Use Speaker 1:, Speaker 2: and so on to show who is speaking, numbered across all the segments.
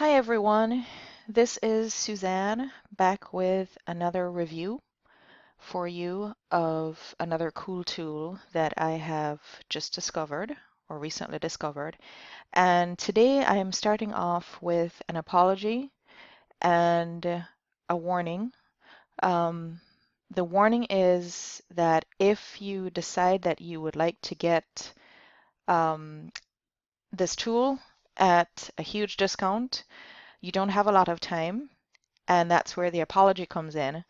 Speaker 1: Hi everyone, this is Suzanne back with another review for you of another cool tool that I have just discovered or recently discovered. And today I am starting off with an apology and a warning. Um, the warning is that if you decide that you would like to get um, this tool at a huge discount, you don't have a lot of time, and that's where the apology comes in.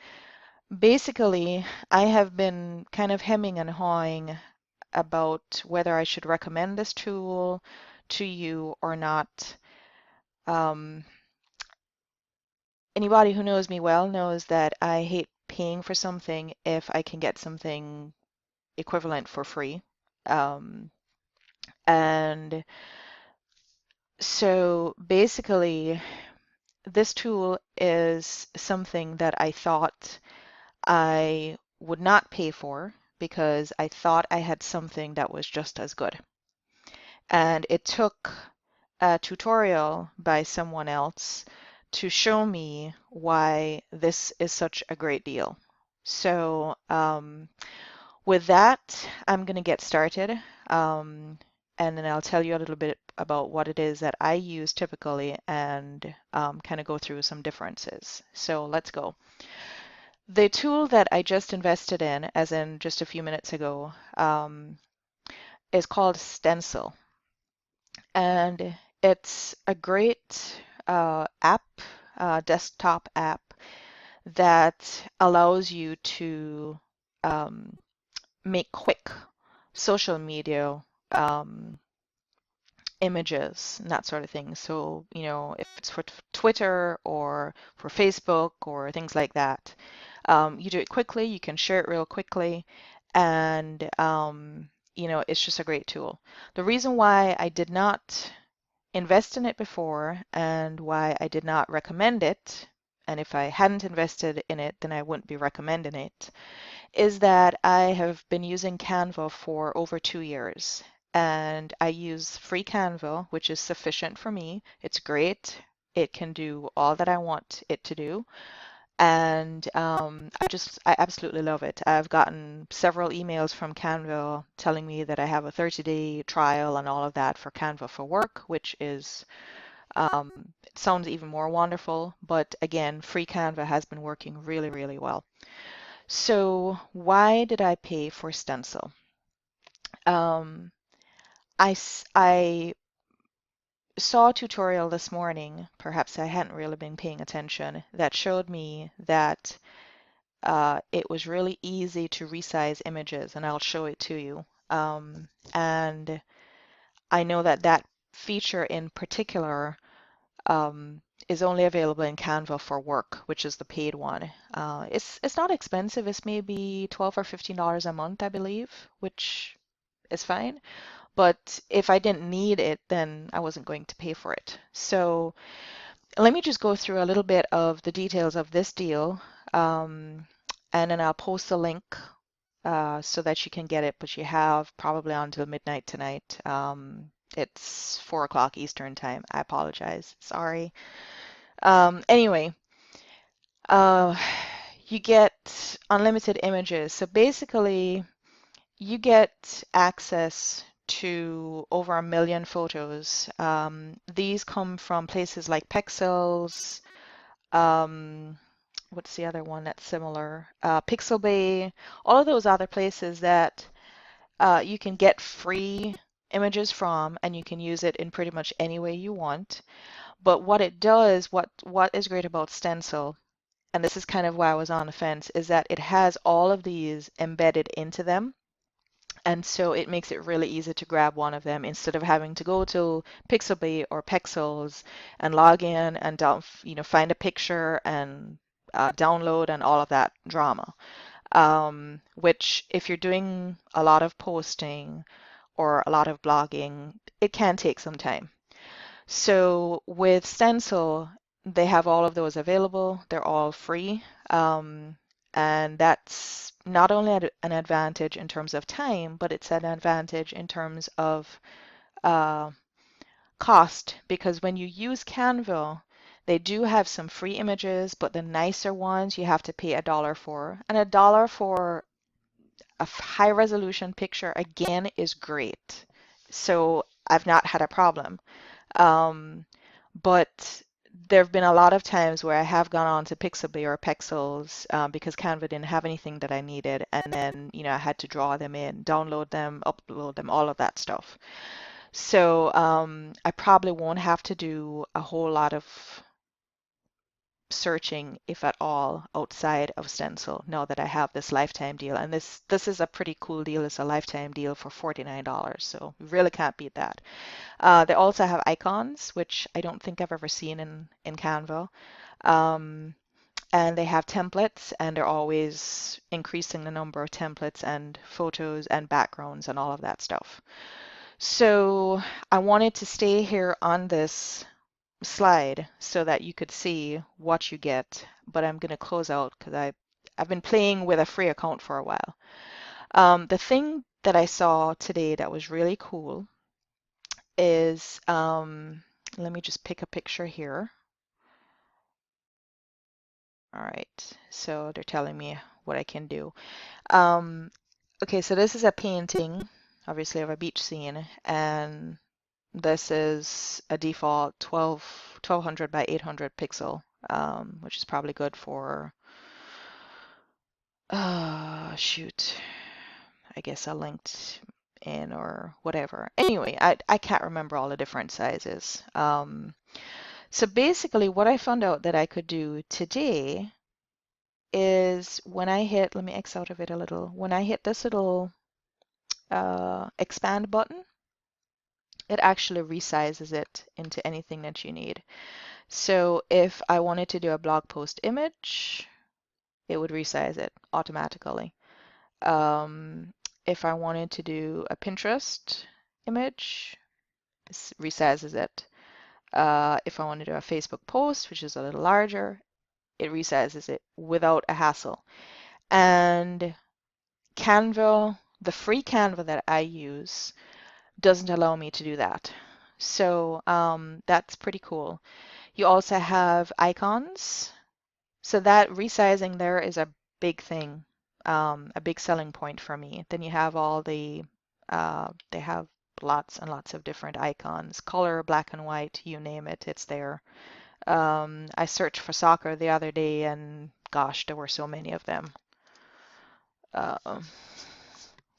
Speaker 1: Basically, I have been kind of hemming and hawing about whether I should recommend this tool to you or not. Um, Anybody who knows me well knows that I hate paying for something if I can get something equivalent for free. Um, and so basically, this tool is something that I thought I would not pay for because I thought I had something that was just as good. And it took a tutorial by someone else to show me why this is such a great deal. So with that, I'm going to get started. And then I'll tell you a little bit about what it is that I use typically and kind of go through some differences. So let's go. The tool that I just invested in, as in just a few minutes ago, is called Stencil. And it's a great app, desktop app, that allows you to um, make quick social media um, images and that sort of thing. So, if it's for Twitter or for Facebook or things like that, you do it quickly, you can share it real quickly, and it's just a great tool. The reason why I did not invest in it before and why I did not recommend it, and if I hadn't invested in it, then I wouldn't be recommending it, is that I have been using Canva for over 2 years. And I use free Canva, which is sufficient for me. It's great. It can do all that I want it to do. And I absolutely love it. I've gotten several emails from Canva telling me that I have a 30-day trial and all of that for Canva for Work, which is, it sounds even more wonderful. But again, free Canva has been working really, really well. So why did I pay for Stencil? Um, I saw a tutorial this morning, perhaps I hadn't really been paying attention, that showed me that it was really easy to resize images, and I'll show it to you. And I know that that feature in particular is only available in Canva for Work, which is the paid one. It's not expensive. It's maybe $12 or $15 a month, I believe, which is fine. But if I didn't need it, then I wasn't going to pay for it. So let me just go through a little bit of the details of this deal, and then I'll post the link so that you can get it, but you have probably until midnight tonight. It's 4 o'clock Eastern time. I apologize. Sorry. Anyway, uh, you get unlimited images. So basically, you get access to over 1 million photos. These come from places like Pexels. Um, what's the other one that's similar? Pixabay. All of those other places that you can get free images from, and you can use it in pretty much any way you want. But what it does, what is great about Stencil, and this is kind of why I was on the fence, is that it has all of these embedded into them. And so it makes it really easy to grab one of them instead of having to go to Pixabay or Pexels and log in and find a picture and download and all of that drama. Which if you're doing a lot of posting or a lot of blogging, it can take some time. So with Stencil, they have all of those available. They're all free. And that's not only an advantage in terms of time, but it's an advantage in terms of uh, cost, because when you use Canva, they do have some free images, but the nicer ones you have to pay $1 for. And $1 for a high resolution picture, again, is great. So I've not had a problem. Um, but there have been a lot of times where I have gone on to Pixabay or Pexels because Canva didn't have anything that I needed, and then I had to draw them in, download them, upload them, all of that stuff. So I probably won't have to do a whole lot of searching, if at all, outside of Stencil now that I have this lifetime deal. And this is a pretty cool deal. It's a lifetime deal for $49, so you really can't beat that. They also have icons, which I don't think I've ever seen in Canva. Um, and they have templates, and they're always increasing the number of templates and photos and backgrounds and all of that stuff. So I wanted to stay here on this slide so that you could see what you get, but I'm going to close out because I've been playing with a free account for a while. The thing that I saw today that was really cool is, let me just pick a picture here. All right, so they're telling me what I can do. Okay, so this is a painting, obviously, of a beach scene, and this is a default 1200 by 800 pixel, which is probably good for, shoot, I guess I linked in or whatever. Anyway, I can't remember all the different sizes. So basically what I found out that I could do today is when I hit, let me X out of it a little, when I hit this little expand button, it actually resizes it into anything that you need. So if I wanted to do a blog post image, it would resize it automatically. If I wanted to do a Pinterest image, it resizes it. If I want to do a Facebook post, which is a little larger, it resizes it without a hassle. And Canva, the free Canva that I use, doesn't allow me to do that. So that's pretty cool. You also have icons. So that resizing there is a big thing, a big selling point for me. Then you have all they have lots and lots of different icons, color, black and white, you name it, it's there. I searched for soccer the other day and gosh, there were so many of them. Uh,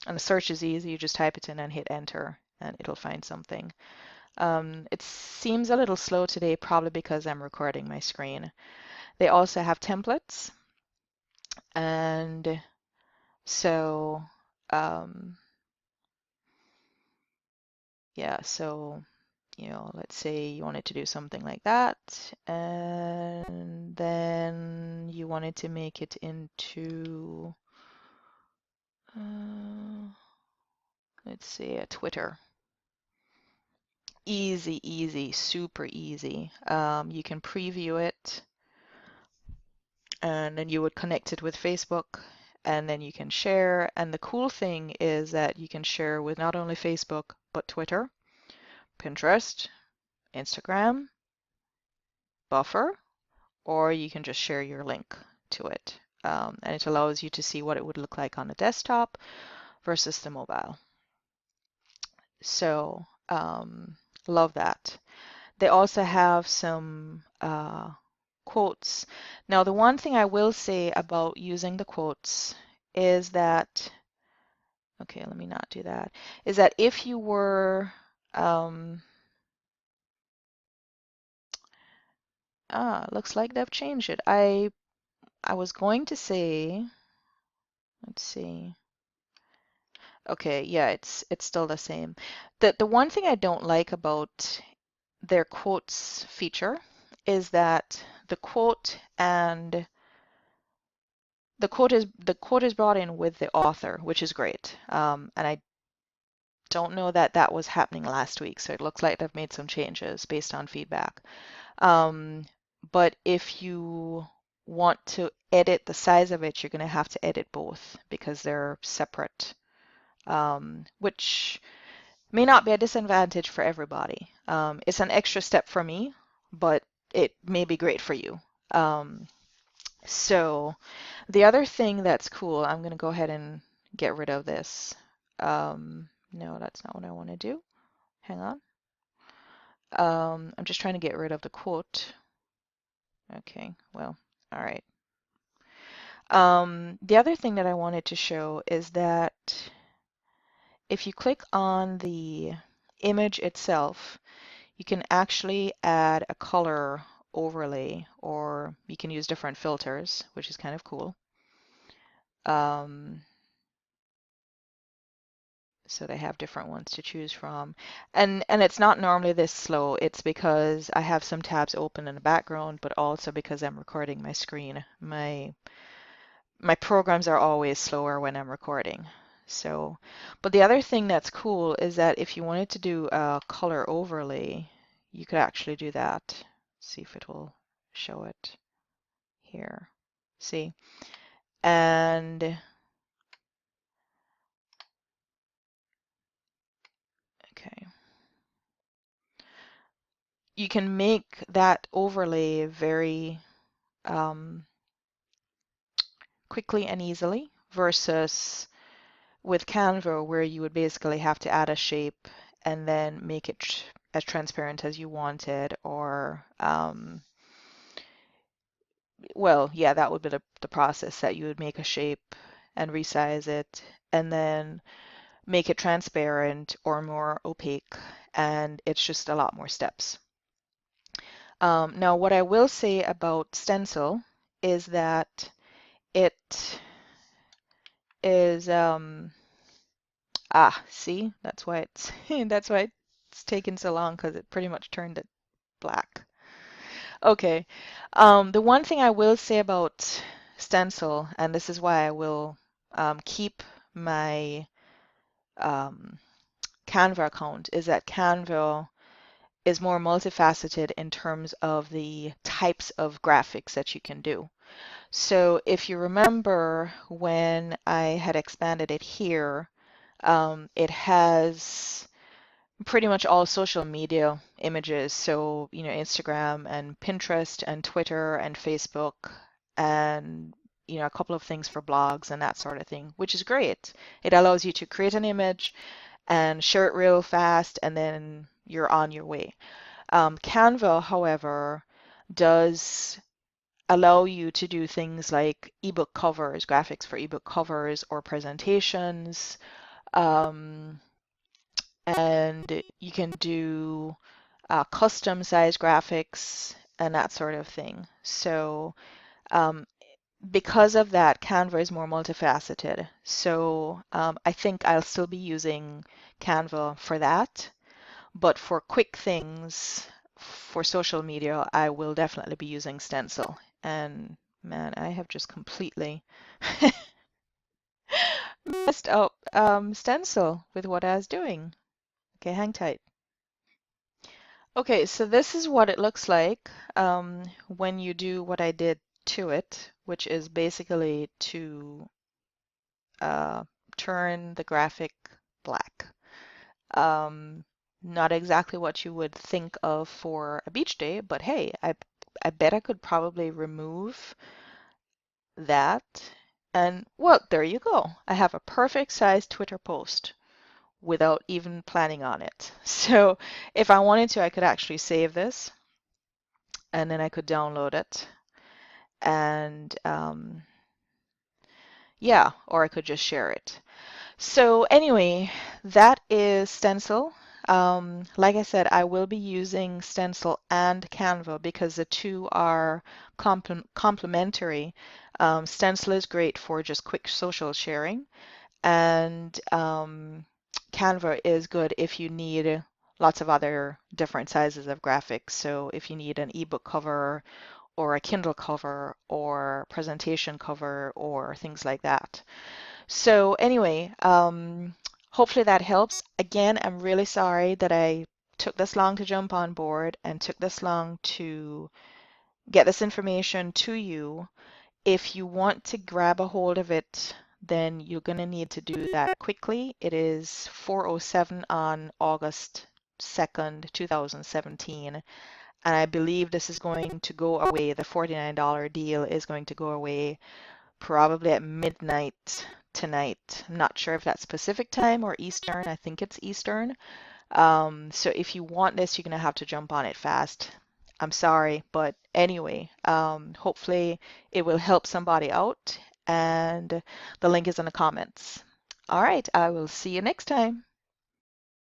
Speaker 1: and the search is easy, you just type it in and hit enter and it'll find something. It seems a little slow today, probably because I'm recording my screen. They also have templates. And so, yeah, so, let's say you wanted to do something like that, and then you wanted to make it into, let's say, a Twitter. Easy, easy, super easy. You can preview it, and then you would connect it with Facebook, and then you can share. And the cool thing is that you can share with not only Facebook, but Twitter, Pinterest, Instagram, Buffer, or you can just share your link to it. And it allows you to see what it would look like on the desktop versus the mobile. So love that. They also have some quotes. Now, the one thing I will say about using the quotes is that, okay, let me not do that, is that if you were, looks like they've changed it. I was going to say, let's see. Okay, yeah, it's still the same. The one thing I don't like about their quotes feature is that the quote is brought in with the author, which is great. And I don't know that that was happening last week, so it looks like they've made some changes based on feedback. But if you want to edit the size of it, you're going to have to edit both because they're separate, which May not be a disadvantage for everybody. It's an extra step for me, but it may be great for you. Um, so the other thing that's cool, I'm going to go ahead and get rid of this. No, that's not what I want to do. Hang on. I'm just trying to get rid of the quote. Okay, well, all right. The other thing that I wanted to show is that if you click on the image itself, you can actually add a color overlay, or you can use different filters, which is kind of cool. Um, so they have different ones to choose from. And it's not normally this slow. It's because I have some tabs open in the background, but also because I'm recording my screen. My programs are always slower when I'm recording. So, but the other thing that's cool is that if you wanted to do a color overlay, you could actually do that. See if it will show it here. See? And okay, you can make that overlay very quickly and easily versus with Canva where you would basically have to add a shape and then make it as transparent as you wanted, or well, yeah, that would be the process, that you would make a shape and resize it and then make it transparent or more opaque, and it's just a lot more steps. Now, what I will say about Stencil is that it is see, that's why it's that's why it's taken so long, because it pretty much turned it black. Okay. The one thing I will say about Stencil, and this is why I will keep my um, Canva account, is that Canva is more multifaceted in terms of the types of graphics that you can do. So if you remember when I had expanded it here, it has pretty much all social media images. So, Instagram and Pinterest and Twitter and Facebook and, a couple of things for blogs and that sort of thing, which is great. It allows you to create an image and share it real fast, and then you're on your way. Canva, however, does allow you to do things like ebook covers, graphics for ebook covers or presentations. Um, and you can do custom size graphics and that sort of thing. So um, because of that, Canva is more multifaceted. So I think I'll still be using Canva for that. But for quick things, for social media, I will definitely be using Stencil. And man, I have just completely messed up Stencil with what I was doing. Okay, hang tight. Okay, so this is what it looks like when you do what I did to it, which is basically to uh, turn the graphic black. Um, Not exactly what you would think of for a beach day, but hey, I bet I could probably remove that. And well, there you go. I have a perfect size Twitter post without even planning on it. So if I wanted to, I could actually save this and then I could download it. And yeah, or I could just share it. So anyway, that is Stencil. Like I said, I will be using Stencil and Canva because the two are complementary. Stencil is great for just quick social sharing, and Canva is good if you need lots of other different sizes of graphics. So if you need an ebook cover or a Kindle cover or presentation cover or things like that. So anyway, hopefully that helps. Again, I'm really sorry that I took this long to jump on board and took this long to get this information to you. If you want to grab a hold of it then you're going to need to do that quickly. It is 4:07 on August 2nd, 2017. And I believe this is going to go away. The $49 deal is going to go away probably at midnight tonight. I'm not sure if that's Pacific time or Eastern. I think it's Eastern. So if you want this, you're going to have to jump on it fast. I'm sorry, but anyway, hopefully it will help somebody out, and the link is in the comments. All right, I will see you next time.